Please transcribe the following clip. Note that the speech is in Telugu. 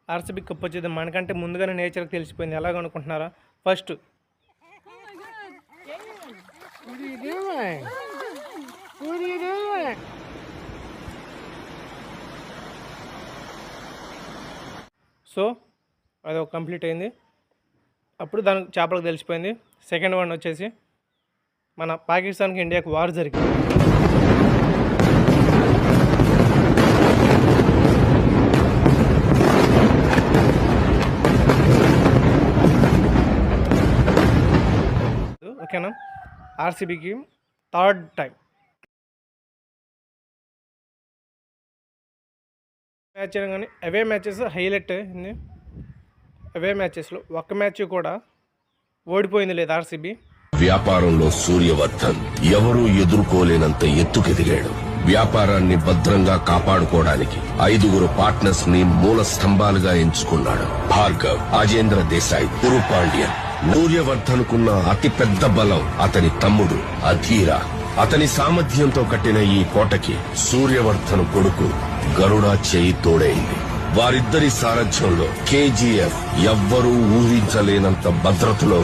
ఆర్సీబీ కప్ వచ్చేది మనకంటే ముందుగానే నేచర్కి తెలిసిపోయింది. ఎలాగనుకుంటున్నారా? ఫస్ట్ సో అది ఒక కంప్లీట్ అయింది. అప్పుడు దానికి చేపలకు తెలిసిపోయింది. సెకండ్ వన్ వచ్చేసి మన పాకిస్తాన్కి ఇండియాకి వార్ జరిగింది. ఓకేనా? ఆర్సీబీకి థర్డ్ టైం మ్యాచ్ అయినా కానీ అవే మ్యాచెస్ హైలైట్ అయింది. అవే మ్యాచెస్లో ఒక్క మ్యాచ్ కూడా ఓడిపోయింది లేదు ఆర్సీబీ. వ్యాపారంలో సూర్యవర్ధన్ ఎవరూ ఎదుర్కోలేనంత ఎత్తుకెదిగాడు. వ్యాపారాన్ని భద్రంగా కాపాడుకోవడానికి 5 పార్ట్నర్స్ ని మూల స్తంభాలుగా ఎంచుకున్నాడు. భార్గవ్, అజేంద్ర దేశాయ్, గురు పాండ్యన్. సూర్యవర్ధన్ కున్న అతిపెద్ద బలం అతని తమ్ముడు అధీర. అతని సామర్థ్యంతో కట్టిన ఈ కోటకి సూర్యవర్ధన్ కొడుకు గరుడ చేయి తోడైంది. వారిద్దరి సారథ్యంలో కేజీఎఫ్ ఎవ్వరూ ఊహించలేనంత భద్రతలో